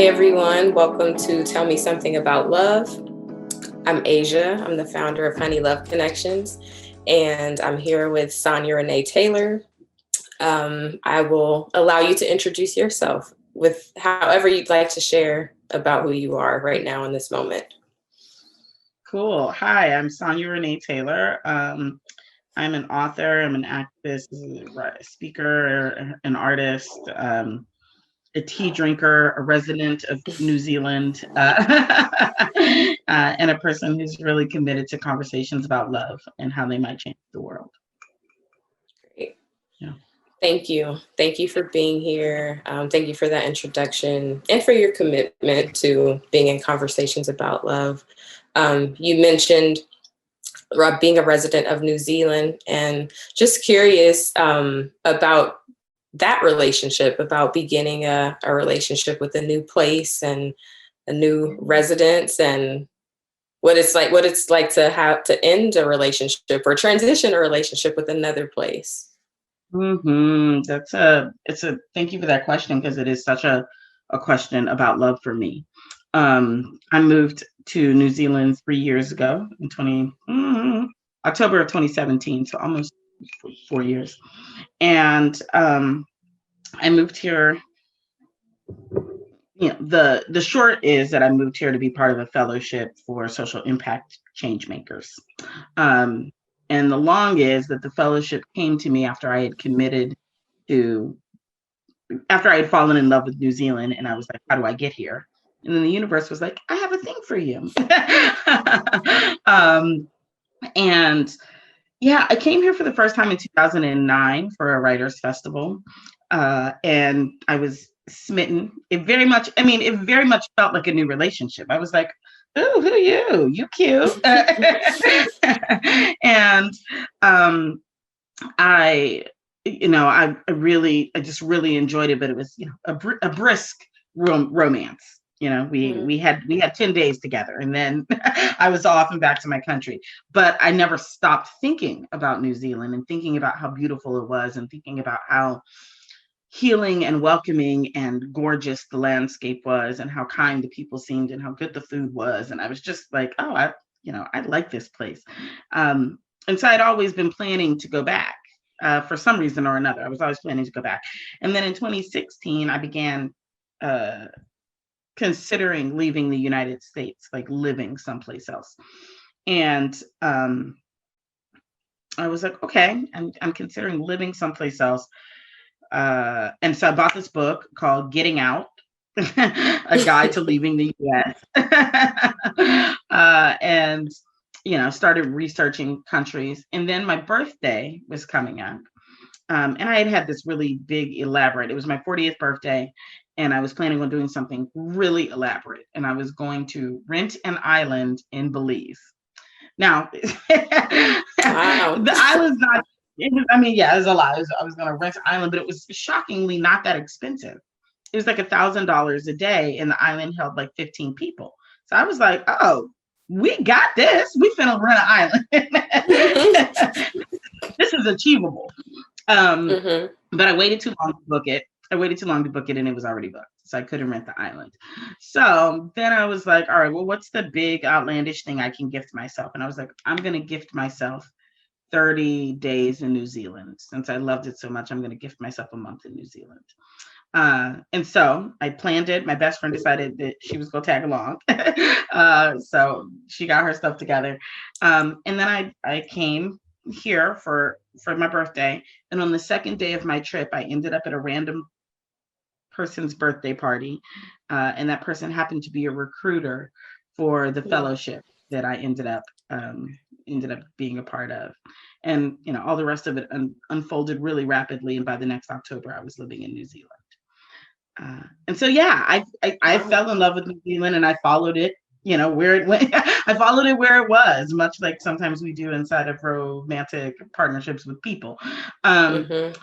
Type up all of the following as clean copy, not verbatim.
Hey everyone, welcome to Tell Me Something About Love. I'm Asia. I'm the founder of Honey Love Connections, and I'm here with Sonya Renee Taylor. I will allow you to introduce yourself with however you'd like to share about who you are right now in this moment. Cool. Hi, I'm Sonya Renee Taylor. I'm an author, I'm an activist, a speaker, an artist, a tea drinker, a resident of New Zealand, and a person who's really committed to conversations about love and how they might change the world. Great. Yeah. Thank you. Thank you for being here. Thank you for that introduction and for your commitment to being in conversations about love. You mentioned being a resident of New Zealand, and just curious about that relationship, about beginning a relationship with a new place and a new residence, and what it's like to have to end a relationship or transition a relationship with another place. Thank you for that question, because it is such a question about love for me. I moved to New Zealand 3 years ago in October of 2017, so almost 4 years. And I moved here. The short is that I moved here to be part of a fellowship for social impact change makers. And the long is that the fellowship came to me after I had fallen in love with New Zealand, and I was like, how do I get here? And then the universe was like, I have a thing for you. And yeah, I came here for the first time in 2009 for a writers festival. And I was smitten. It very much felt like a new relationship. I was like, ooh, who are you? You cute. And I just really enjoyed it, but it was, a brisk romance. We had 10 days together, and then I was off and back to my country. But I never stopped thinking about New Zealand and thinking about how beautiful it was, and thinking about how healing and welcoming and gorgeous the landscape was, and how kind the people seemed, and how good the food was. And I was just like, oh, I like this place. And so I'd always been planning to go back. For some reason or another, I was always planning to go back. And then in 2016, I began considering leaving the United States, like living someplace else. And I was like, okay, I'm considering living someplace else. And so I bought this book called Getting Out, a guide to leaving the US. And started researching countries. And then my birthday was coming up. And I had this really big, elaborate, it was my 40th birthday, and I was planning on doing something really elaborate. And I was going to rent an island in Belize. Now, Wow. the island's not, it was a lot. I was going to rent an island, but it was shockingly not that expensive. It was like $1,000 a day, and the island held like 15 people. So I was like, oh, we got this. We finna rent an island. This is achievable. But I waited too long to book it. And it was already booked. So I couldn't rent the island. So then I was like, all right, well, what's the big outlandish thing I can gift myself? And I was like, I'm going to gift myself 30 days in New Zealand. Since I loved it so much, I'm going to gift myself a month in New Zealand. And so I planned it. My best friend decided that she was going to tag along. So she got her stuff together. And then I came here for my birthday. And on the second day of my trip, I ended up at a random person's birthday party. And that person happened to be a recruiter for the fellowship that I ended up being a part of. And, all the rest of it unfolded really rapidly. And by the next October, I was living in New Zealand. And so, yeah, I fell in love with New Zealand, and I followed it, where it went. I followed it where it was, much like sometimes we do inside of romantic partnerships with people. And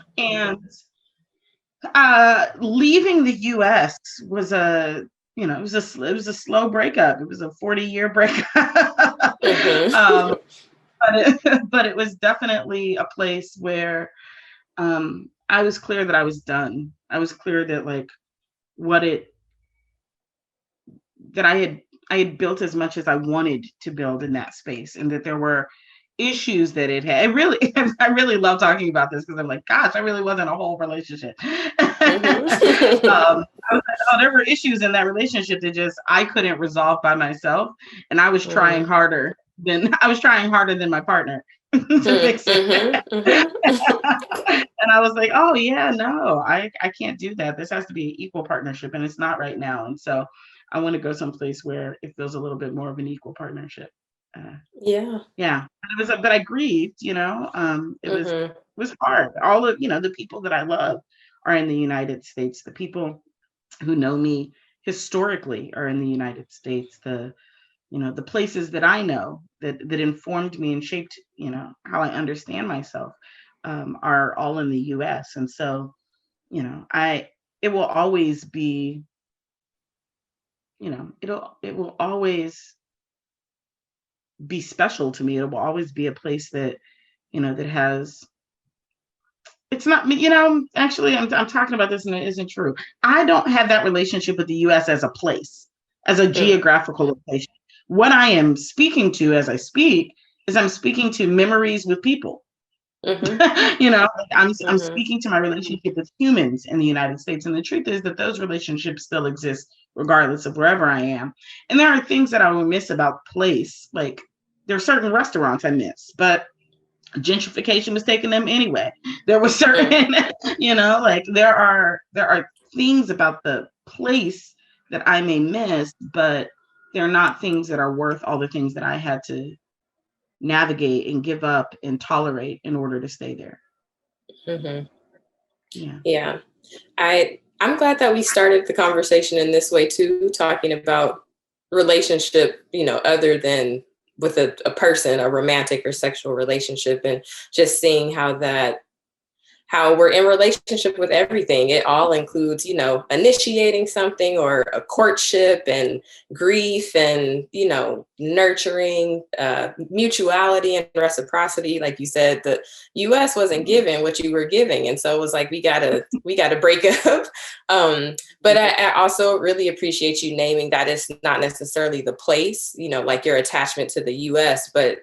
leaving the US was it was a slow breakup. It was a 40-year breakup. But it was definitely a place where I was clear that I was done. I was clear that, like, what it that I had built as much as I wanted to build in that space, and that there were issues that it had. It really, I really love talking about this because I'm like, gosh, I really wasn't a whole relationship. Mm-hmm. I was like, oh, there were issues in that relationship that just I couldn't resolve by myself, and I was trying Mm-hmm. harder than my partner to fix it. Mm-hmm. Mm-hmm. And I was like, oh yeah, no, I can't do that. This has to be an equal partnership, and it's not right now. And so I want to go someplace where it feels a little bit more of an equal partnership. Uh, Yeah. yeah, but I grieved. Mm-hmm. It was hard. All of the people that I love are in the United States. The people who know me historically are in the United States. The places that I know that informed me and shaped how I understand myself are all in the U.S. And so I it will always be it will always be special to me. It will always be a place that that has. It's not, actually, I'm talking about this and it isn't true. I don't have that relationship with the US as a place, as a geographical location. What I am speaking to as I speak is I'm speaking to memories with people. Mm-hmm. I'm Mm-hmm. speaking to my relationship with humans in the United States. And the truth is that those relationships still exist regardless of wherever I am. And there are things that I will miss about place. Like there are certain restaurants I miss, but gentrification was taking them anyway. There were certain, like there are things about the place that I may miss, but they're not things that are worth all the things that I had to navigate and give up and tolerate in order to stay there. Mm-hmm. Yeah. Yeah. I'm glad that we started the conversation in this way too, talking about relationship, other than with a person, a romantic or sexual relationship, and just seeing how we're in relationship with everything. It all includes, initiating something or a courtship and grief and, nurturing, mutuality and reciprocity. Like you said, the US wasn't given what you were giving. And so it was like, we gotta break up. But I also really appreciate you naming that it's not necessarily the place, like your attachment to the US, but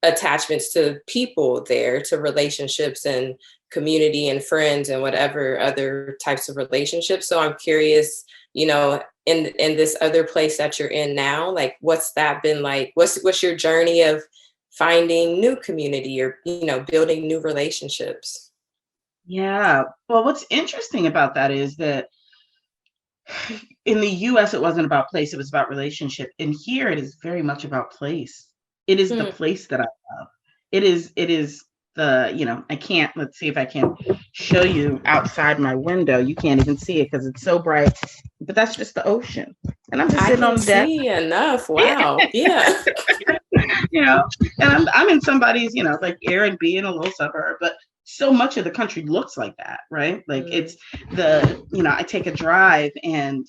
attachments to people there, to relationships and community and friends and whatever other types of relationships. So I'm curious, in this other place that you're in now, like what's that been like? What's your journey of finding new community or building new relationships? Yeah. Well, what's interesting about that is that in the US, it wasn't about place, it was about relationship. And here it is very much about place. It is the Hmm. place that I love. It is I can't, let's see if I can show you outside my window. You can't even see it because it's so bright, but that's just the ocean. And I'm just I sitting can on the deck. see enough. Wow. Yeah. you know, and I'm in somebody's, like Airbnb in a little suburb, but so much of the country looks like that, right? Like Mm, it's I take a drive and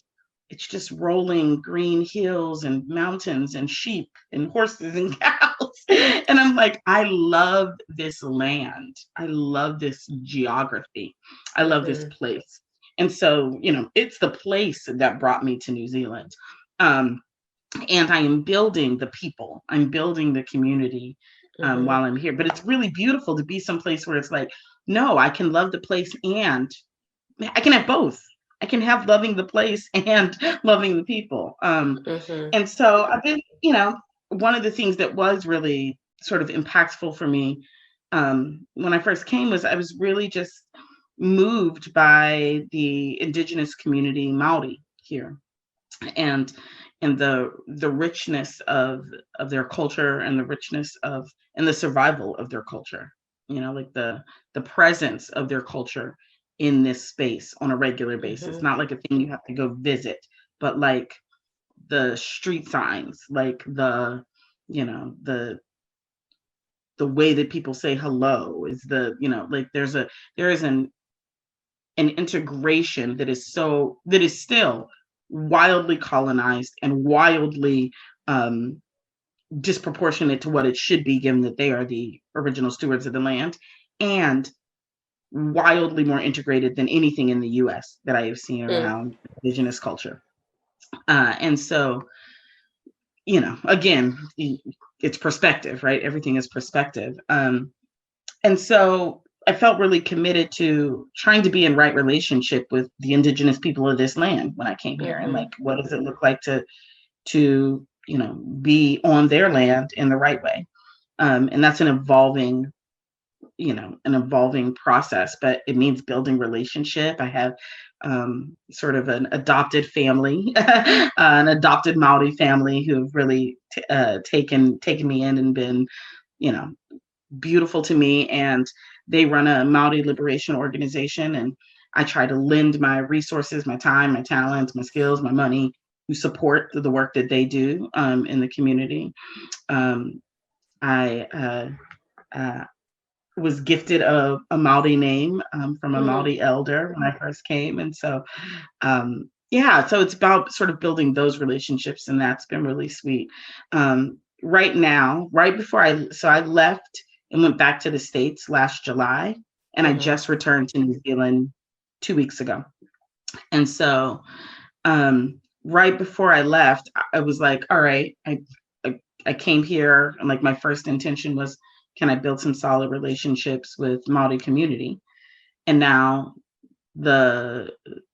it's just rolling green hills and mountains and sheep and horses and cows. And I'm like, I love this land. I love this geography. I love this mhm, place. And so, it's the place that brought me to New Zealand. Um, and I am building the people, I'm building the community mhm, while I'm here. But it's really beautiful to be someplace where it's like, no, I can love the place and I can have both. I can have loving the place and loving the people. mhm, And so I've been, one of the things that was really sort of impactful for me when I first came was I was really just moved by the indigenous community Maori here and the richness of their culture and the richness of and the survival of their culture, like the presence of their culture in this space on a regular basis, mhm, not like a thing you have to go visit, but like the street signs, like you know the the way that people say hello is like there is an integration that is still wildly colonized and wildly um, disproportionate to what it should be, given that they are the original stewards of the land, and wildly more integrated than anything in the U.S. that I have seen mm, around indigenous culture. And so, again, it's perspective, right? Everything is perspective. And so I felt really committed to trying to be in right relationship with the indigenous people of this land when I came here. And like, what does it look like to be on their land in the right way? And that's an evolving process, but it means building relationship. I have sort of an adopted family, an adopted Maori family who have really taken me in and been, you know, beautiful to me. And they run a Maori liberation organization, and I try to lend my resources, my time, my talents, my skills, my money to support the work that they do in the community. I was gifted a Maori name from a Maori elder when I first came. And so, so it's about sort of building those relationships, and that's been really sweet. Right now, right before I left and went back to the States last July, and I just returned to New Zealand 2 weeks ago. And so, right before I left, I was like, all right, I came here, and like my first intention was, can I build some solid relationships with Maori community? And now the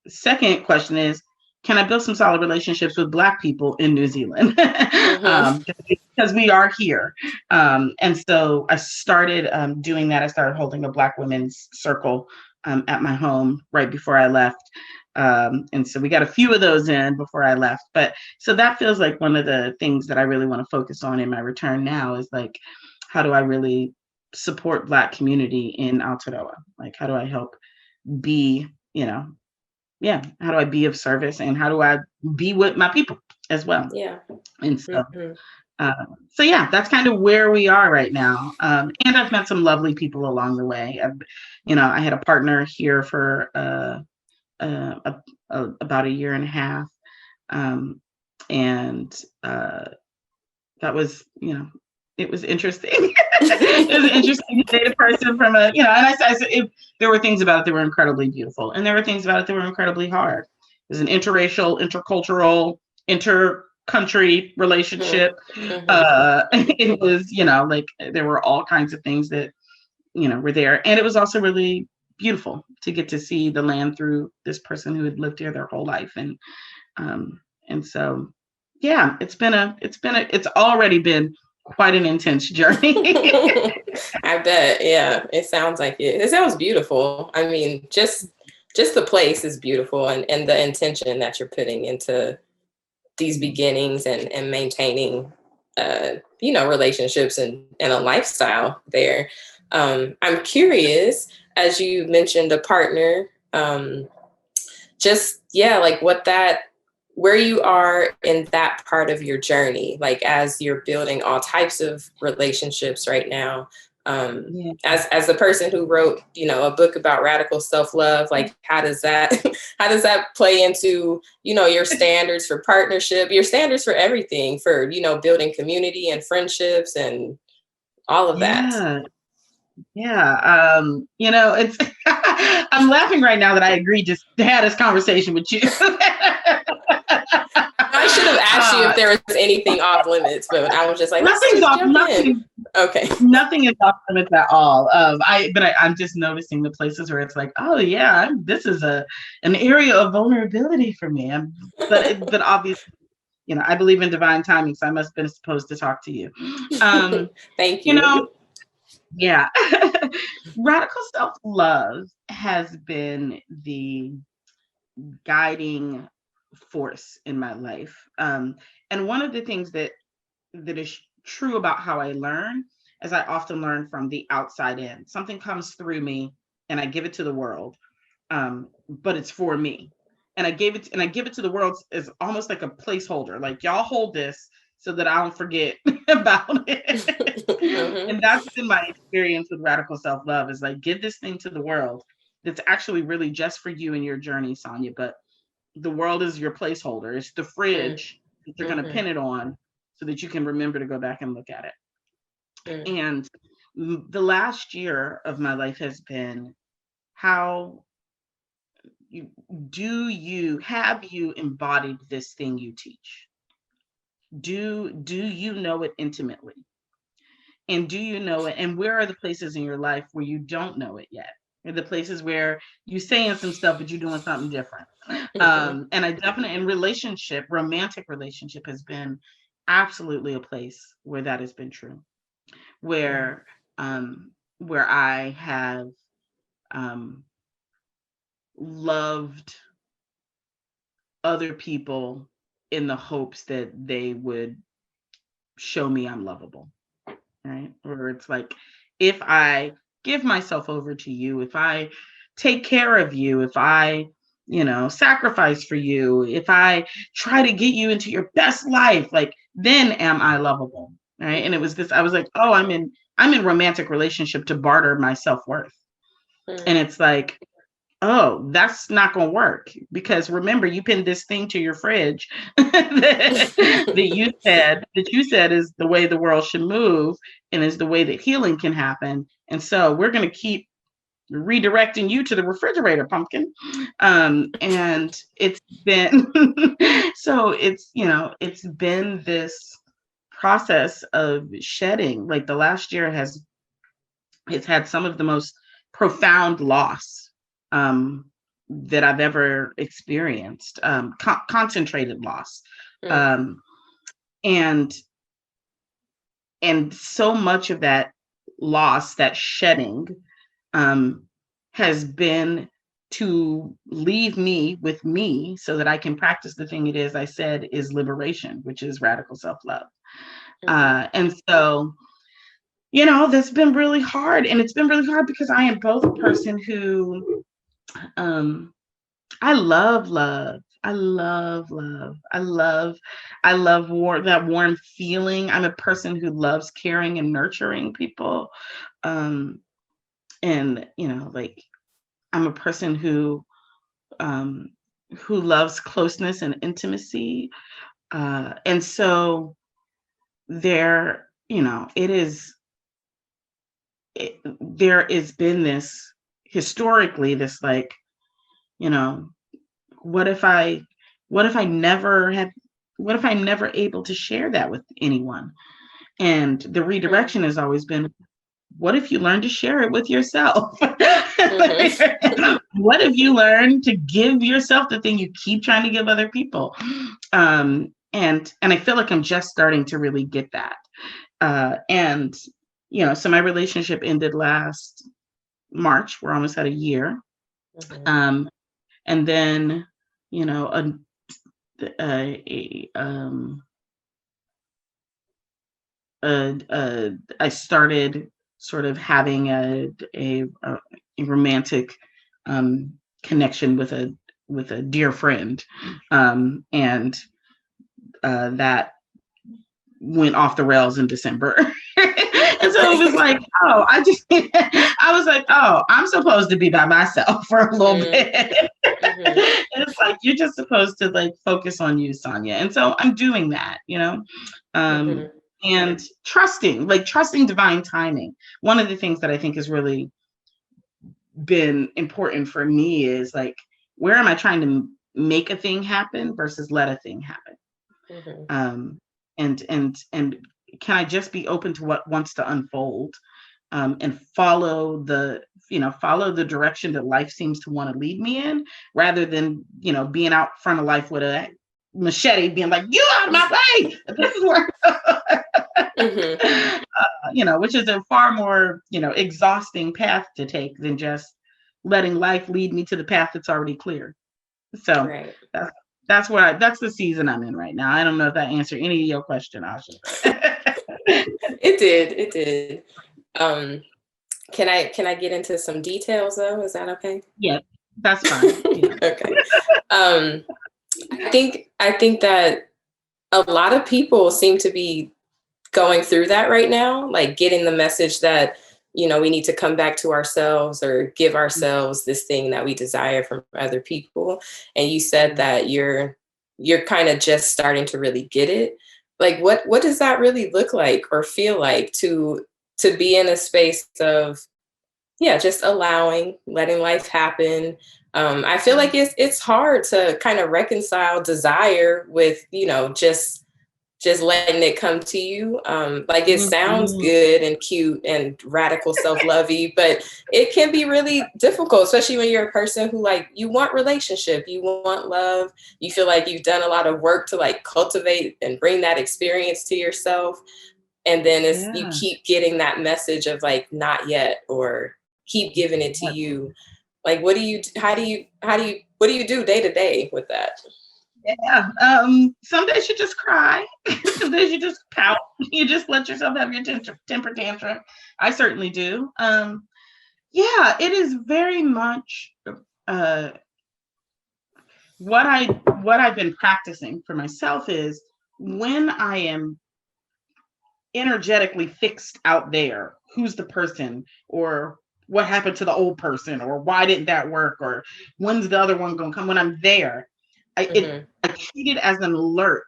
second question is, can I build some solid relationships with Black people in New Zealand? Because we are here. And so I started doing that. I started holding a Black women's circle at my home right before I left. And so we got a few of those in before I left. But so that feels like one of the things that I really want to focus on in my return now is like, how do I really support Black community in Aotearoa? Like, how do I help be, how do I be of service, and how do I be with my people as well? Yeah. And so, that's kind of where we are right now. And I've met some lovely people along the way. I had a partner here for about a year and a half. And that was, it was interesting. It was interesting to date a person from and there were things about it that were incredibly beautiful, and there were things about it that were incredibly hard. It was an interracial, intercultural, inter-country relationship. It was, like there were all kinds of things that, were there. And it was also really beautiful to get to see the land through this person who had lived here their whole life. And so, it's already been quite an intense journey. I bet. Yeah, it sounds like it. It sounds beautiful. I mean, just the place is beautiful, and the intention that you're putting into these beginnings and maintaining, relationships and a lifestyle there. I'm curious, as you mentioned, a partner, like where you are in that part of your journey, like as you're building all types of relationships right now, as the person who wrote, a book about radical self-love, like how does that play into, your standards for partnership, your standards for everything, for, building community and friendships and all of that? Yeah. It's, I'm laughing right now that I agreed to have this conversation with you. I should have asked you if there was anything off limits, but I was just like, nothing. Okay. Nothing is off limits at all. I'm just noticing the places where it's like, oh yeah, this is an area of vulnerability for me. But obviously, I believe in divine timing, so I must have been supposed to talk to you. Thank you. Yeah. Radical self-love has been the guiding force in my life. And one of the things that is true about how I learn is I often learn from the outside in. Something comes through me and I give it to the world, but it's for me. And I give it to the world as almost like a placeholder. Like, y'all hold this so that I don't forget about it. And that's been my experience with radical self-love, is like, give this thing to the world that's actually really just for you and your journey, Sonya. But the world is your placeholder. It's the fridge that you're going to pin it on so that you can remember to go back and look at it. And the last year of my life has been how have you embodied this thing you teach? Do you know it intimately? And do you know it? And where are the places in your life where you don't know it yet? Are the places where you're saying some stuff, but you're doing something different? And I definitely, in romantic relationship has been absolutely a place where that has been true. Where I have loved other people in the hopes that they would show me I'm lovable, right? Or it's like, if I give myself over to you, if I take care of you, if I, sacrifice for you, if I try to get you into your best life, like, then am I lovable, right? And it was this, I was like, oh, I'm in romantic relationship to barter my self-worth. And it's like, oh, that's not going to work, because remember, you pinned this thing to your fridge that you said is the way the world should move and is the way that healing can happen. And so we're going to keep redirecting you to the refrigerator, pumpkin. And it's been so it's been this process of shedding. Like, the last year it's had some of the most profound loss that I've ever experienced, concentrated loss. And so much of that loss, that shedding, has been to leave me with me so that I can practice the thing it is I said is liberation, which is radical self-love. And so, that's been really hard. And it's been really hard because I am both a person who, I love love. I love love. I love that warm feeling. I'm a person who loves caring and nurturing people. And, like, I'm a person who loves closeness and intimacy. And so there has been this, historically, this, like, what if I'm never able to share that with anyone? And the redirection has always been, what if you learn to share it with yourself? What if you learn to give yourself the thing you keep trying to give other people? And I feel like I'm just starting to really get that. And so my relationship ended last March. We're almost at a year. And then, I started sort of having a romantic connection with a dear friend, and that went off the rails in December. And so it was like, oh, I was like, oh, I'm supposed to be by myself for a little bit. And it's like, you're just supposed to, like, focus on you, Sonya. And so I'm doing that, and trusting divine timing. One of the things that I think has really been important for me is, like, where am I trying to make a thing happen versus let a thing happen? And can I just be open to what wants to unfold, and follow the direction that life seems to want to lead me in, rather than, being out front of life with a machete being like, you out of my way, this is where which is a far more, exhausting path to take than just letting life lead me to the path that's already clear. So right. That's the season I'm in right now. I don't know if that answered any of your question, Asha. It did. Can I get into some details though? Is that okay? Yeah, that's fine. Yeah. Okay. I think that a lot of people seem to be going through that right now, like getting the message that, we need to come back to ourselves or give ourselves this thing that we desire from other people. And you said that you're kind of just starting to really get it. Like, what does that really look like or feel like to be in a space of yeah, just allowing, letting life happen. I feel like it's hard to kind of reconcile desire with, just letting it come to you. Like it sounds Mhm. good and cute and radical self-lovey, but it can be really difficult, especially when you're a person who like you want relationship, you want love, you feel like you've done a lot of work to like cultivate and bring that experience to yourself. And then it's you Yeah. keep getting that message of like not yet or keep giving it to Yep. you. Like what do you do day to day with that? Yeah. Some days you just cry. Some days you just pout. You just let yourself have your temper tantrum. I certainly do. Yeah, it is very much uh, what I've been practicing for myself is when I am energetically fixed out there, who's the person, or what happened to the old person, or why didn't that work, or when's the other one going to come. When I'm there, Mm-hmm. I treat it as an alert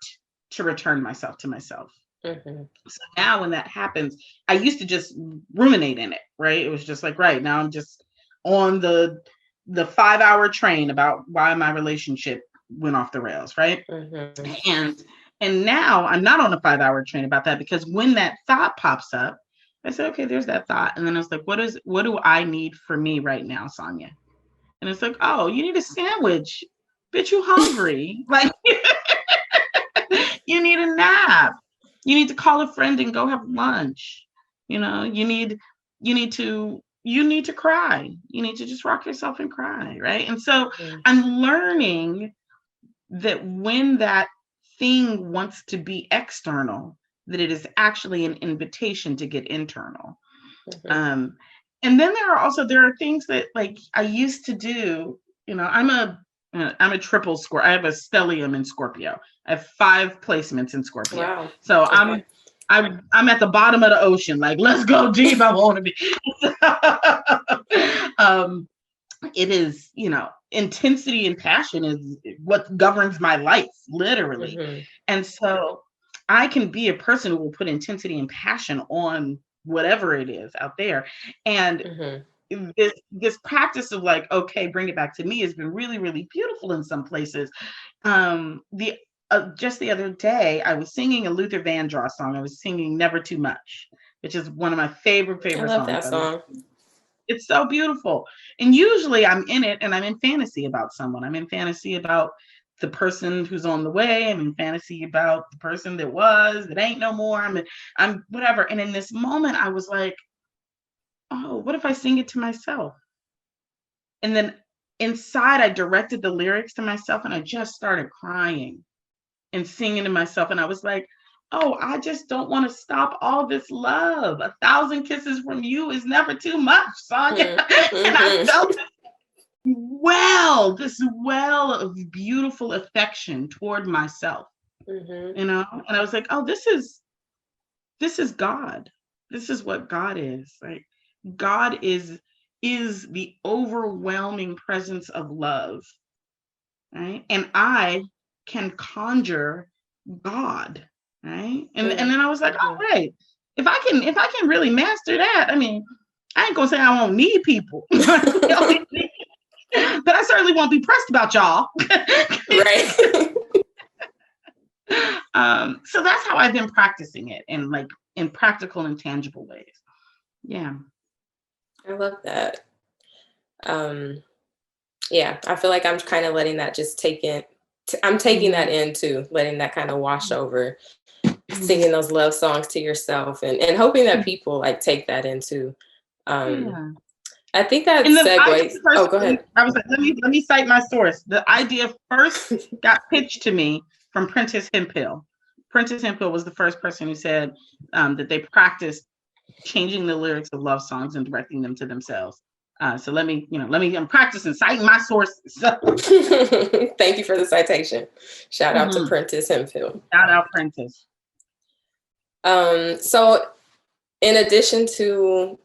to return myself to myself. Mm-hmm. So now when that happens, I used to just ruminate in it, right? It was just like, right now I'm just on the 5 hour train about why my relationship went off the rails, right? Mm-hmm. And and now I'm not on a 5 hour train about that, because when that thought pops up, I said, okay, there's that thought. And then I was like, what do I need for me right now, Sonya? And it's like, oh, you need a sandwich. Bitch, you hungry. Like you need a nap. You need to call a friend and go have lunch. You need to cry. You need to just rock yourself and cry, right? And so Mm-hmm. I'm learning that when that thing wants to be external, that it is actually an invitation to get internal. Mm-hmm. Um, and then there are things that like I used to do. I'm a triple Scorpio. I have a stellium in Scorpio. I have 5 placements in Scorpio. Wow. So Okay. I'm at the bottom of the ocean. Like, let's go deep. I want to be. um, it is, intensity and passion is what governs my life, literally. Mm-hmm. And so I can be a person who will put intensity and passion on whatever it is out there. And Mm-hmm. this practice of like, okay, bring it back to me has been really, really beautiful in some places. The Just the other day, I was singing a Luther Vandross song. I was singing "Never Too Much," which is one of my I favorite love songs. that song. It's so beautiful. And usually I'm in it and I'm in fantasy about someone. I'm in fantasy about the person who's on the way. I'm in fantasy about the person that ain't no more. I'm whatever. And in this moment, I was like, oh, what if I sing it to myself? And then inside, I directed the lyrics to myself and I just started crying and singing to myself. And I was like, oh, I just don't want to stop all this love. 1,000 kisses from you is never too much, Sonya. And I Mm-hmm. felt this well of beautiful affection toward myself, Mm-hmm. and I was like, oh, this is God. This is what God is. Like, God is the overwhelming presence of love, right? And I can conjure God, right? And then I was like, oh, Mm-hmm. right. If I can really master that, I mean, I ain't gonna say I won't need people. But I certainly won't be pressed about y'all. Right. So that's how I've been practicing it in practical and tangible ways. Yeah. I love that. Um, yeah, I feel like I'm kind of letting that just take in. I'm taking that Mhm. in too, letting that kind of wash over, Mhm. singing those love songs to yourself and hoping that people like take that into. Um, Yeah. I think that And the idea segues. first, Oh, go ahead. I was like, let me cite my source. The idea first got pitched to me from Prentice Hemphill. Prentice Hemphill was the first person who said that they practiced changing the lyrics of love songs and directing them to themselves. So I'm practicing citing my sources. Thank you for the citation. Shout out to Mhm. Prentice Hemphill. Shout out Prentice. So in addition to,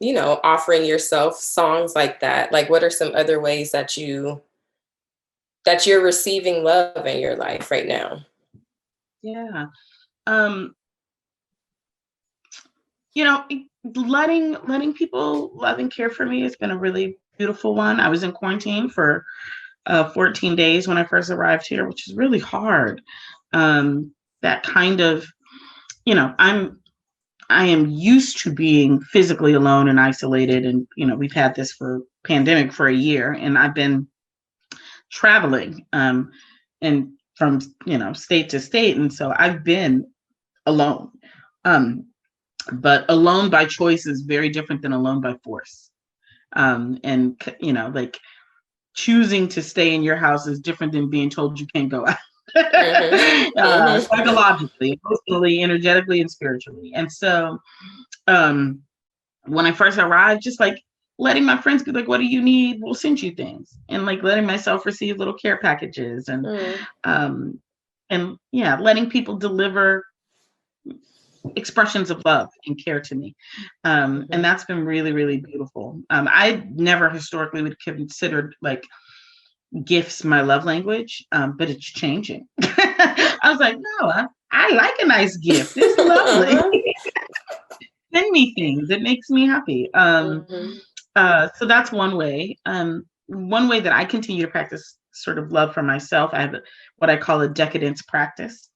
offering yourself songs like that, like what are some other ways that you're receiving love in your life right now? Yeah. Um, you know, letting people love and care for me has been a really beautiful one. I was in quarantine for 14 days when I first arrived here, which is really hard. That kind of, I am used to being physically alone and isolated, and we've had this for pandemic for a year, and I've been traveling and from state to state, and so I've been alone. But alone by choice is very different than alone by force. And like choosing to stay in your house is different than being told you can't go out. Psychologically, emotionally, energetically, and spiritually. And so when I first arrived, just like letting my friends be like, what do you need? We'll send you things. And like letting myself receive little care packages and letting people deliver expressions of love and care to me. And that's been really, really beautiful. I never historically would have considered like gifts my love language, but it's changing. I was like, no, I like a nice gift. It's lovely. Send me things. It makes me happy. So that's one way. One way that I continue to practice sort of love for myself, I have what I call a decadence practice.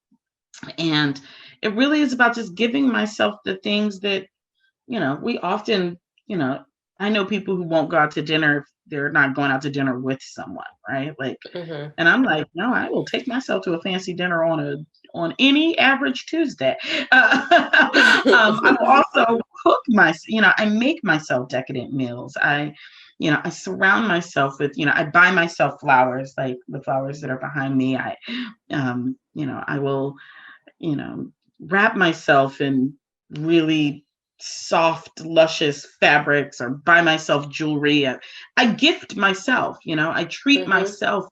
And it really is about just giving myself the things that, we often, I know people who won't go out to dinner if they're not going out to dinner with someone, right? Like, and I'm like, no, I will take myself to a fancy dinner on any average Tuesday. I will also cook I make myself decadent meals. I surround myself with, I buy myself flowers, like the flowers that are behind me. I will, wrap myself in really soft, luscious fabrics or buy myself jewelry. I gift myself, I treat myself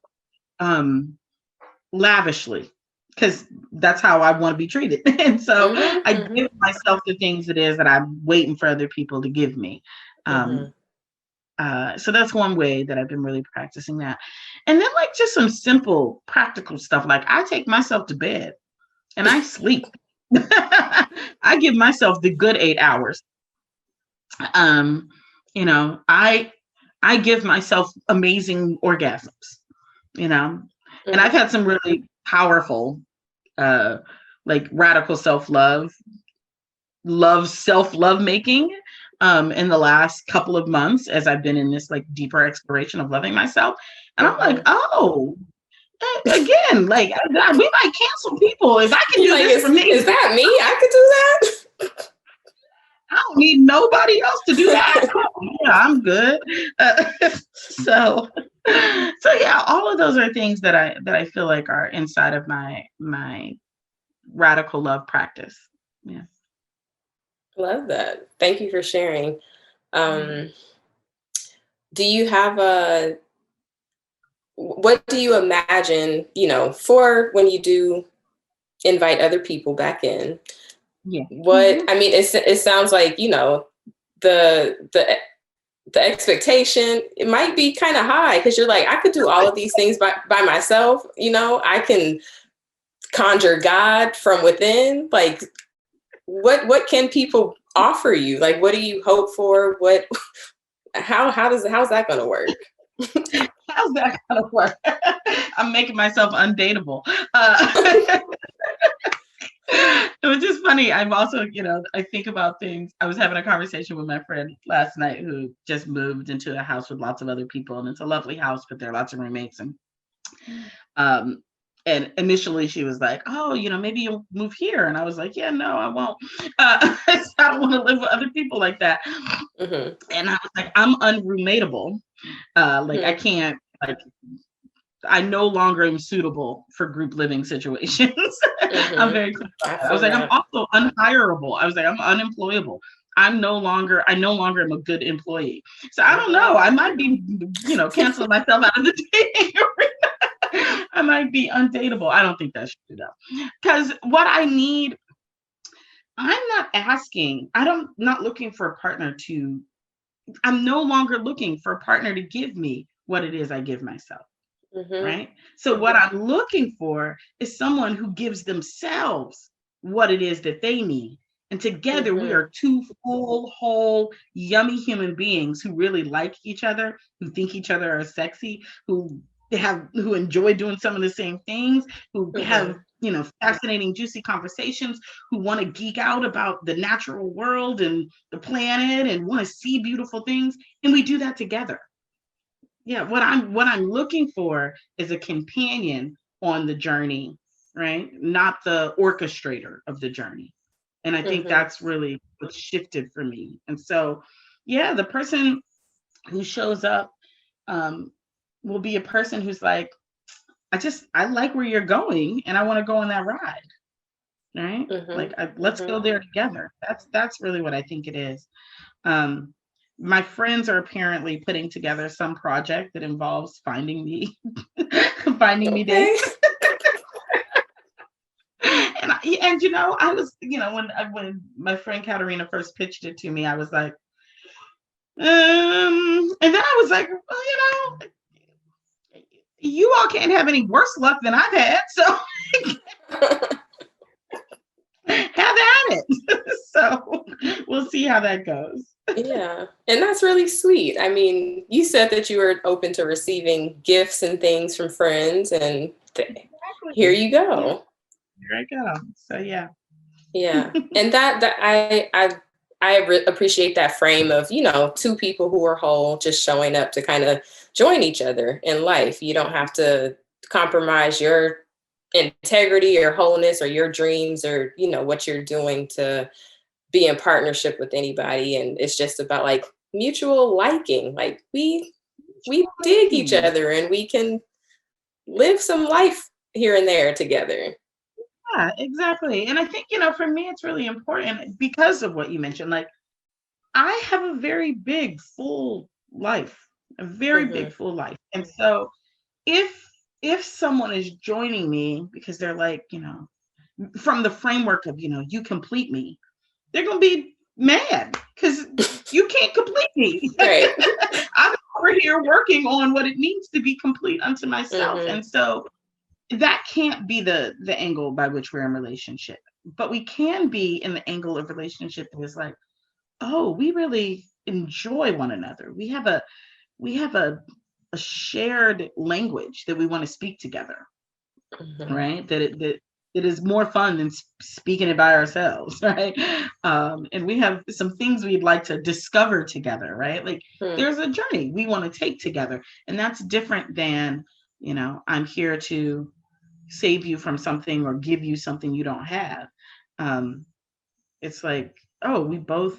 lavishly because that's how I want to be treated. And so I give myself the things it is that I'm waiting for other people to give me. So that's one way that I've been really practicing that. And then like just some simple practical stuff. Like I take myself to bed and I sleep. I give myself the good 8 hours. I give myself amazing orgasms, and I've had some really powerful, like radical self-love making in the last couple of months as I've been in this like deeper exploration of loving myself. And I'm like, oh, again, like we might cancel people if I can do this for me. Is that me? I could do that. I don't need nobody else to do that. I'm good. So yeah, all of those are things that I feel like are inside of my radical love practice. Yeah. Love that. Thank you for sharing. Do you have what do you imagine, for when you do invite other people back in? Yeah. I mean, it sounds like, the expectation, it might be kind of high because you're like, I could do all of these things by myself. I can conjure God from within. Like, what can people offer you? Like, what do you hope for? How's that going to work? How's that going to work? I'm making myself undateable. It was just funny. I'm also, I think about things. I was having a conversation with my friend last night who just moved into a house with lots of other people, and it's a lovely house, but there are lots of roommates. And initially she was like, oh, maybe you'll move here. And I was like, yeah, no, I won't. I don't want to live with other people like that. And I was like, I'm unroommatable. I can't, I no longer am suitable for group living situations. I'm very clear about that. I was like, I'm also unhireable. I was like, I'm unemployable. I no longer am a good employee. So I don't know. I might be, canceling myself out of the dating arena. I might be undateable. I don't think that's true though. Because what I need, I'm not looking for a partner I'm no longer looking for a partner to give me what it is I give myself. Right? So what I'm looking for is someone who gives themselves what it is that they need And together we are two full, whole, yummy human beings who really like each other, who think each other are sexy, who enjoy doing some of the same things, who have, fascinating, juicy conversations, who want to geek out about the natural world and the planet and want to see beautiful things. And we do that together. Yeah, what I'm looking for is a companion on the journey, right? Not the orchestrator of the journey. And I think that's really what shifted for me. And so, yeah, the person who shows up will be a person who's like, I like where you're going and I want to go on that ride. Right? Like, let's go there together. That's really what I think it is. My friends are apparently putting together some project that involves finding me, finding me dates. And I was, when my friend Katerina first pitched it to me, I was like, and then I was like, well, you all can't have any worse luck than I've had, so have at it. So we'll see how that goes. Yeah. And that's really sweet. I mean, you said that you were open to receiving gifts and things from friends, and here you go. Here I go. So yeah. Yeah. And I appreciate that frame of, two people who are whole just showing up to kind of join each other in life. You don't have to compromise your integrity or wholeness or your dreams or, what you're doing to be in partnership with anybody. And it's just about like mutual liking. Like we dig each other and we can live some life here and there together. Yeah, exactly. And I think, for me, it's really important because of what you mentioned. Like, I have a very big, full life, a very big, full life. And so if someone is joining me because they're like, from the framework of, you complete me, they're going to be mad because you can't complete me. Right. I'm over here working on what it means to be complete unto myself. And so that can't be the angle by which we're in relationship, but we can be in the angle of relationship that is like, oh, we really enjoy one another. We have a shared language that we want to speak together, right? That it is more fun than speaking it by ourselves, right? And we have some things we'd like to discover together, right? Like there's a journey we want to take together, and that's different than, I'm here to save you from something or give you something you don't have. It's like, oh, we both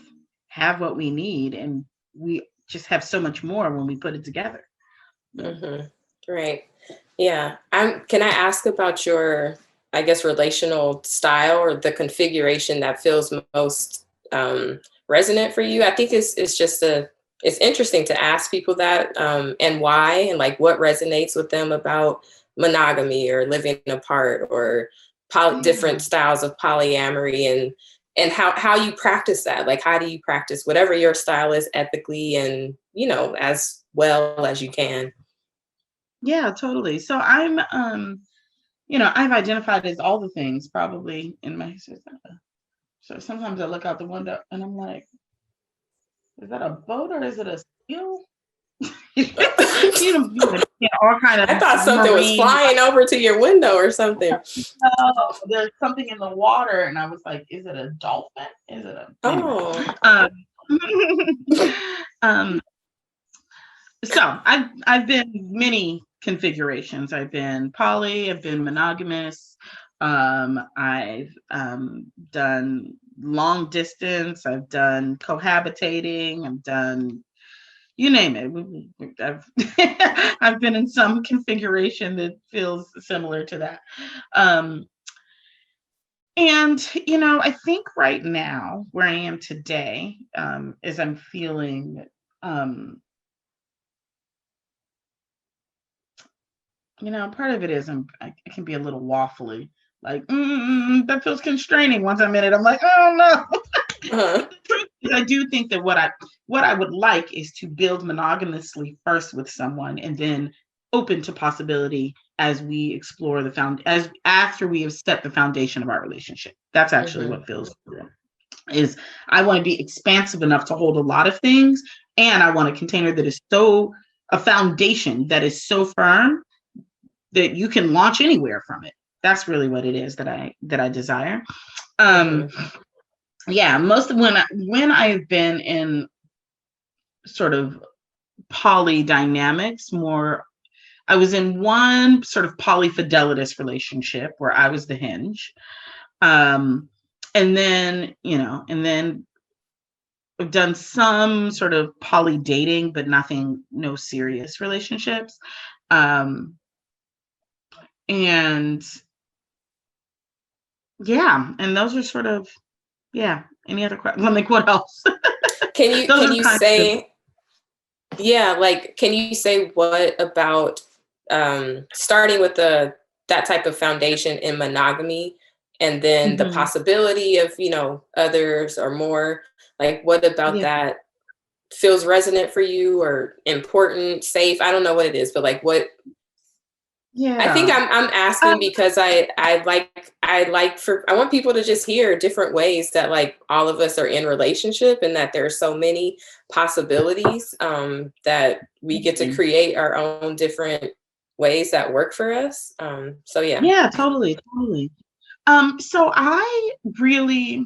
have what we need, and we just have so much more when we put it together. Right. Yeah. Can I ask about your, I guess, relational style or the configuration that feels most resonant for you? I think it's interesting to ask people that and why, and like what resonates with them about monogamy or living apart or different styles of polyamory, and how you practice that. Like, how do you practice whatever your style is ethically and, as well as you can? Yeah, totally. So I'm, I've identified as all the things probably in my, so sometimes I look out the window and I'm like, is that a boat or is it a seal? All kind of. I thought something was flying over to your window or something. No, there's something in the water, and I was like, "Is it a dolphin? Is it a?" So I've been many configurations. I've been poly. I've been monogamous. I've done long distance. I've done cohabitating. I've done, you name it. I've been in some configuration that feels similar to that. And, I think right now where I am today is I'm feeling, part of it is I can be a little waffly, like, that feels constraining. Once I'm in it, I'm like, oh no. I do think that what I would like is to build monogamously first with someone, and then open to possibility as we explore after we have set the foundation of our relationship. That's actually what feels good. is I want to be expansive enough to hold a lot of things, and I want a container that is a foundation that is so firm that you can launch anywhere from it. That's really what it is that I desire. Yeah, most of when I've been in sort of poly dynamics, more I was in one sort of polyfidelitous relationship where I was the hinge. And then, I've done some sort of poly dating, but no serious relationships. And yeah, and those are sort of, yeah. Any other questions? Like, what else? Can you say, yeah, like, can you say what about starting with that type of foundation in monogamy, and then the possibility of, others or more, like, what about that feels resonant for you or important, safe? I don't know what it is, but like, what? Yeah, I think I'm asking because I want people to just hear different ways that, like, all of us are in relationship, and that there are so many possibilities, that we get to create our own different ways that work for us. So yeah. Yeah, totally. So I really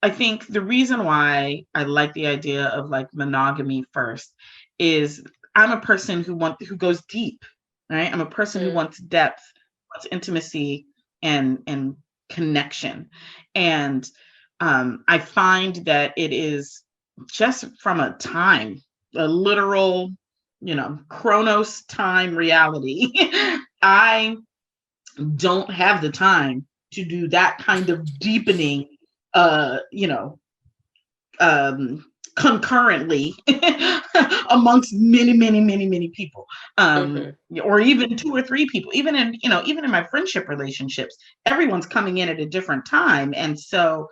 I think the reason why I like the idea of like monogamy first is I'm a person who goes deep, right? I'm a person who wants depth, wants intimacy and connection. And I find that it is just from a literal, chronos time reality. I don't have the time to do that kind of deepening, uh, you know, concurrently amongst many people, or even two or three people. Even in my friendship relationships, everyone's coming in at a different time, and so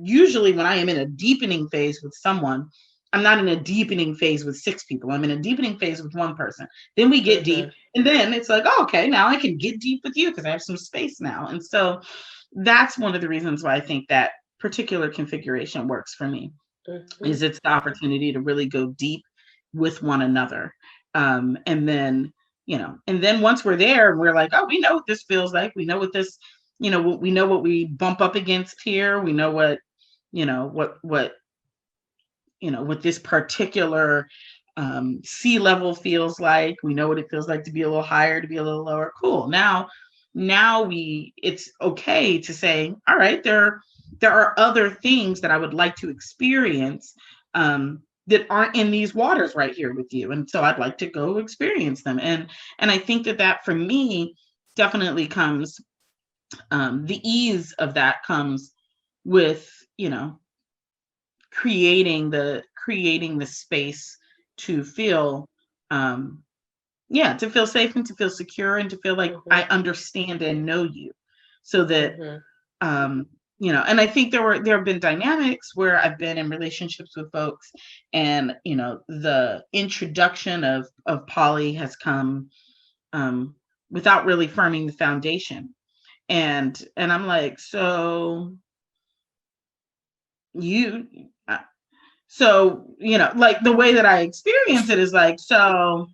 usually when I am in a deepening phase with someone, I'm not in a deepening phase with six people. I'm in a deepening phase with one person. Then we get deep, and then it's like, oh, okay, now I can get deep with you because I have some space now. And so that's one of the reasons why I think that particular configuration works for me, is it's the opportunity to really go deep with one another. And then, once we're there and we're like, oh, we know what this feels like. We know what this, we know what we bump up against here. We know what what this particular sea level feels like. We know what it feels like to be a little higher, to be a little lower. Cool. Now it's okay to say, all right, there are other things that I would like to experience that aren't in these waters right here with you. And so I'd like to go experience them. And I think that for me definitely comes, the ease of that comes with, creating the space to feel, to feel safe and to feel secure and to feel like I understand and know you, so that and I think there have been dynamics where I've been in relationships with folks, and the introduction of poly has come without really firming the foundation, and I'm like, like the way that I experience it is like, so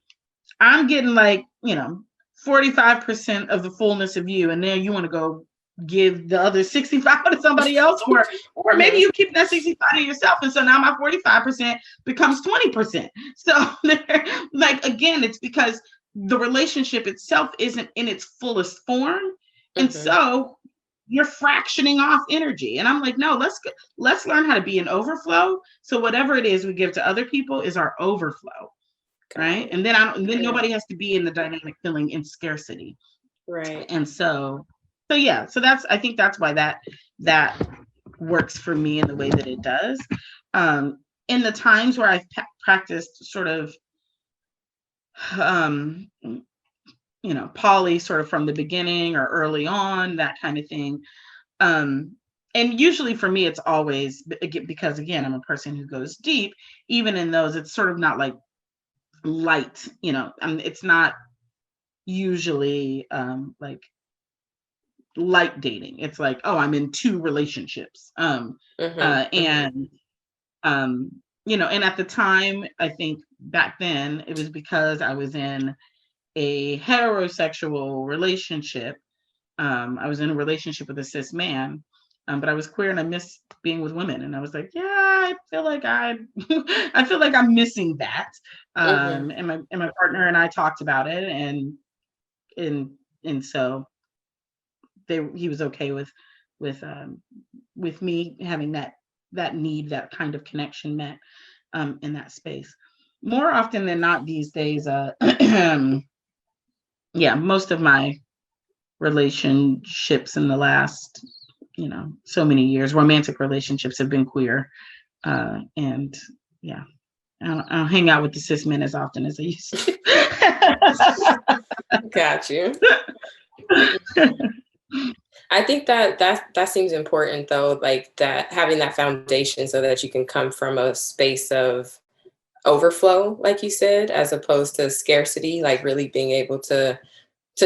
I'm getting like 45% of the fullness of you, and then you want to go give the other 65 to somebody else, or maybe you keep that 65 to yourself, and so now my 45% becomes 20%. So like, again, it's because the relationship itself isn't in its fullest form, and so you're fractioning off energy. And I'm like, no, let's learn how to be in overflow, so whatever it is we give to other people is our overflow. Right. And then nobody has to be in the dynamic feeling in scarcity. Right. And so I think that's why that works for me in the way that it does. In the times where I've practiced sort of poly sort of from the beginning or early on, that kind of thing. And usually for me, it's always because, again, I'm a person who goes deep. Even in those, it's sort of not like light, it's not usually like light dating. It's like, oh, I'm in 2 relationships. And and at the time, I think back then it was because I was in a heterosexual relationship. I was in a relationship with a cis man, but I was queer and I miss being with women. And I was like, yeah, I feel like I feel like I'm missing that. And my partner and I talked about it, and so he was okay with with me having that need, that kind of connection met in that space. More often than not these days, yeah, most of my relationships in the last, so many years, romantic relationships have been queer. And yeah, I don't hang out with the cis men as often as I used to. Got you. I think that seems important though, like that having that foundation so that you can come from a space of overflow, like you said, as opposed to scarcity, like really being able to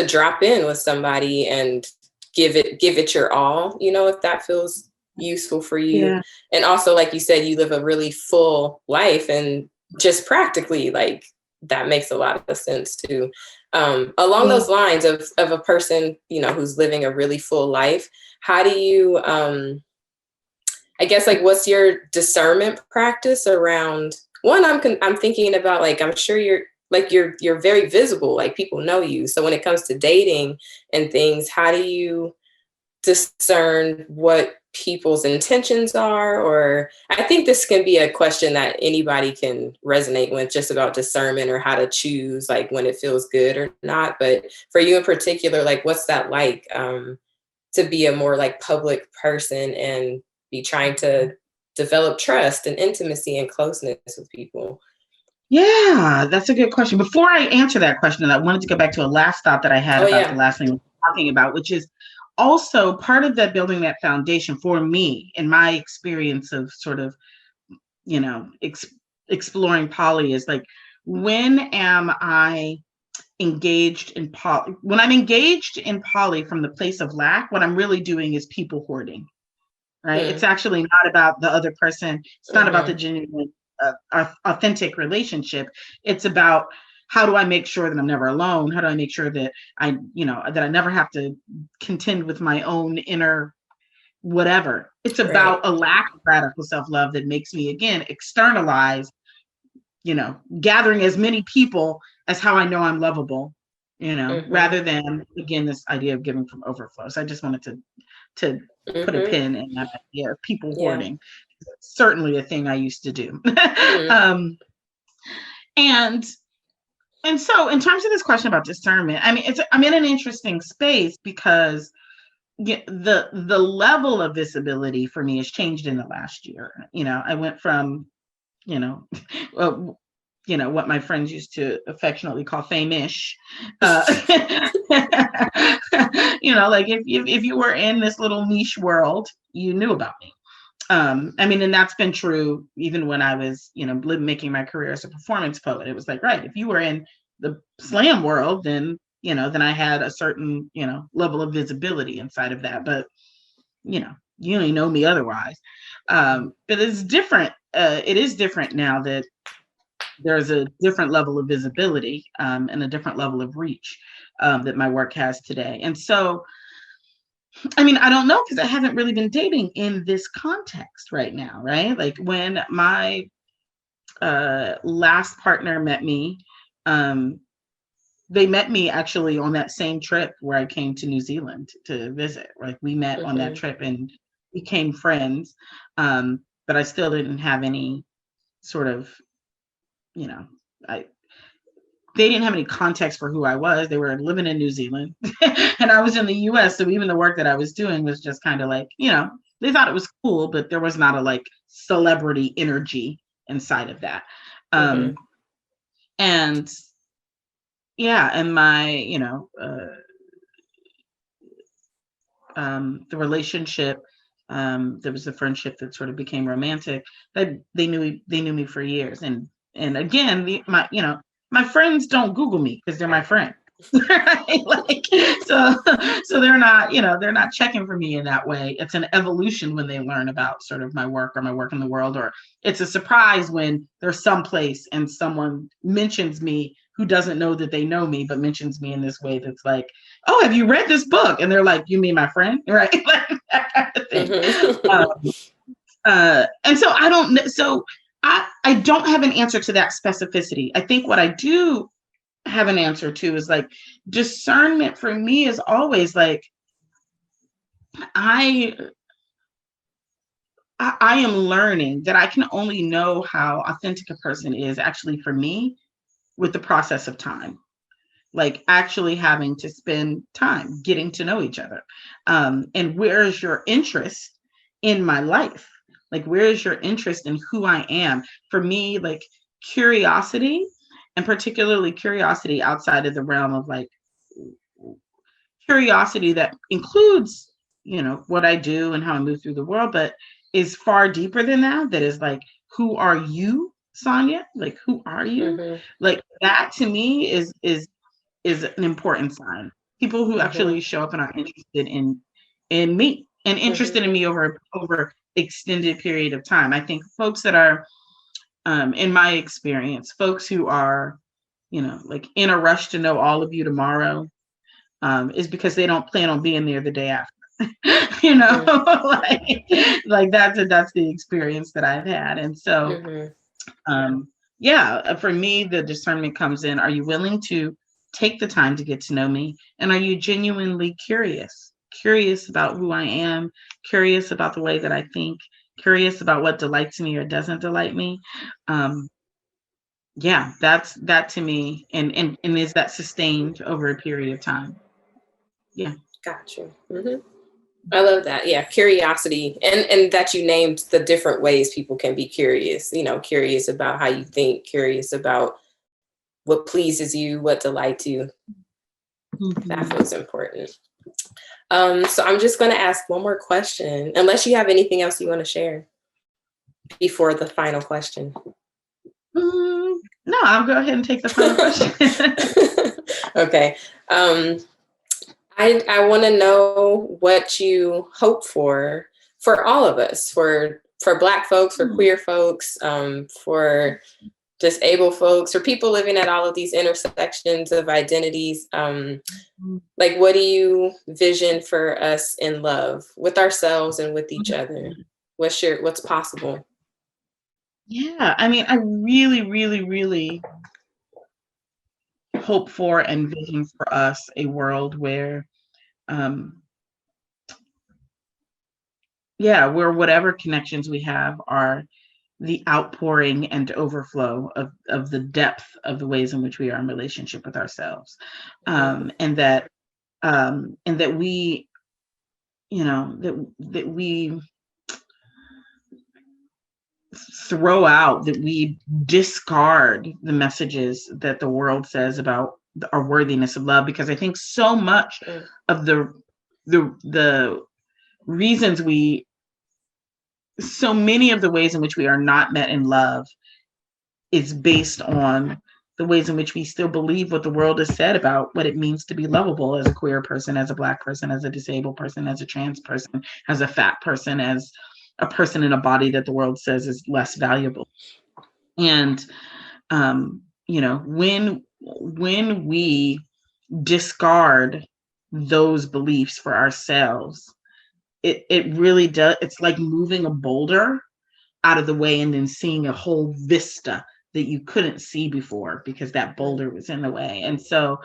drop in with somebody and give it your all, if that feels useful for you. Yeah. And also, like you said, you live a really full life, and just practically, like, that makes a lot of sense too. Along those lines of a person, who's living a really full life, how do you, I guess, like, what's your discernment practice around one? I'm thinking about, like, I'm sure you're very visible, like people know you. So when it comes to dating and things, how do you discern what people's intentions are? Or I think this can be a question that anybody can resonate with, just about discernment or how to choose, like, when it feels good or not. But for you in particular, like, what's that like, to be a more like public person and be trying to develop trust and intimacy and closeness with people? Yeah, that's a good question. Before I answer that question, I wanted to go back to a last thought that I had about the last thing we were talking about, which is also part of that, building that foundation for me in my experience of sort of, exploring poly, is like, when am I engaged in poly? When I'm engaged in poly from the place of lack, what I'm really doing is people hoarding, right? It's actually not about the other person. It's not about the genuine, authentic relationship. It's about, how do I make sure that I'm never alone? How do I make sure that that I never have to contend with my own inner whatever? It's about a lack of radical self-love that makes me, again, externalize, gathering as many people as how I know I'm lovable, rather than, again, this idea of giving from overflow. So I just wanted to put a pin in that idea of people hoarding. It's certainly a thing I used to do. And so, in terms of this question about discernment, I mean, I'm in an interesting space, because the level of visibility for me has changed in the last year. I went from, what my friends used to affectionately call fame-ish. Like, if you were in this little niche world, you knew about me. I mean, and that's been true even when I was, making my career as a performance poet. It was like, right, if you were in the slam world, then I had a certain, level of visibility inside of that. But, you only know me otherwise. But it's different. It is different now that there's a different level of visibility, and a different level of reach, that my work has today. And so, I mean, I don't know, because I haven't really been dating in this context right now, right? Like, when my last partner met me, they met me actually on that same trip where I came to New Zealand to visit. Like, we met on that trip and became friends, but I still didn't have any sort of, they didn't have any context for who I was. They were living in New Zealand and I was in the US. So even the work that I was doing was just kind of like, they thought it was cool, but there was not a like celebrity energy inside of that. And yeah, and my, the relationship, there was a friendship that sort of became romantic. They knew me for years. And again, my friends don't Google me because they're my friend. Right? Like, so they're not, they're not checking for me in that way. It's an evolution when they learn about sort of my work or my work in the world, or it's a surprise when there's someplace and someone mentions me who doesn't know that they know me, but mentions me in this way that's like, oh, have you read this book? And they're like, you mean my friend? Right? Like that kind of thing. Mm-hmm. And so I don't have an answer to that specificity. I think what I do have an answer to is like discernment for me is always like I am learning that I can only know how authentic a person is actually for me with the process of time, like actually having to spend time getting to know each other. And where is your interest in my life? Like, where is your interest in who I am? For me, like curiosity, and particularly curiosity outside of the realm of like curiosity that includes, what I do and how I move through the world, but is far deeper than that. That is like, who are you, Sonya? Like, who are you? Mm-hmm. Like that to me is an important sign. People who Mm-hmm. actually show up and are interested in me and interested in Mm-hmm. me over extended period of time. I think folks that are, in my experience, folks who are, like in a rush to know all of you tomorrow, is because they don't plan on being there the day after. Mm-hmm. like that's the experience that I've had. And so, Mm-hmm. yeah, for me, the discernment comes in. Are you willing to take the time to get to know me? And are you genuinely curious? Curious about who I am, curious about the way that I think, curious about what delights me or doesn't delight me. Um, yeah, that's that to me. And is that sustained over a period of time? Yeah. Gotcha. Mm-hmm. I love that. Yeah, curiosity, and that you named the different ways people can be curious. Curious about how you think, curious about what pleases you, what delights you. That Mhm. feels important. So I'm just going to ask one more question, unless you have anything else you want to share before the final question. No, I'll go ahead and take the final question. Okay. I want to know what you hope for all of us, for Black folks, for queer folks, for disabled folks, for people living at all of these intersections of identities. Like, what do you vision for us in love with ourselves and with each other? What's possible? Yeah, I mean, I really, really, really hope for and vision for us a world where, um, yeah, where whatever connections we have are the outpouring and overflow of the depth of the ways in which we are in relationship with ourselves. And that we, that we throw out, that we discard the messages that the world says about our worthiness of love, because I think so much of the reasons so many of the ways in which we are not met in love is based on the ways in which we still believe what the world has said about what it means to be lovable as a queer person, as a Black person, as a disabled person, as a trans person, as a fat person, as a person in a body that the world says is less valuable. And when we discard those beliefs for ourselves, it really does. It's like moving a boulder out of the way and then seeing a whole vista that you couldn't see before because that boulder was in the way. And so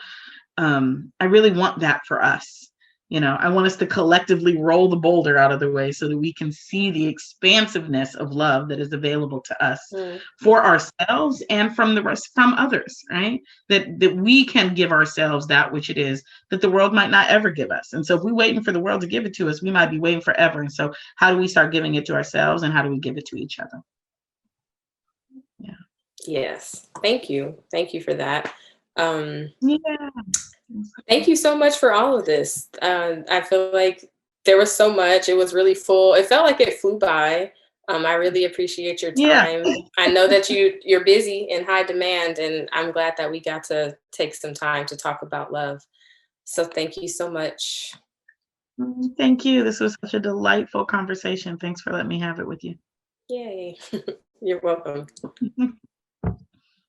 I really want that for us. I want us to collectively roll the boulder out of the way so that we can see the expansiveness of love that is available to us for ourselves and from others, right? That we can give ourselves that which it is that the world might not ever give us. And so if we're waiting for the world to give it to us, we might be waiting forever. And so how do we start giving it to ourselves, and how do we give it to each other? Yeah. Yes. Thank you. Thank you for that. Yeah. Thank you so much for all of this. I feel like there was so much. It was really full. It felt like it flew by. I really appreciate your Yeah. time. I know that you're busy in high demand, and I'm glad that we got to take some time to talk about love. So thank you so much. Thank you. This was such a delightful conversation. Thanks for letting me have it with you. Yay. You're welcome.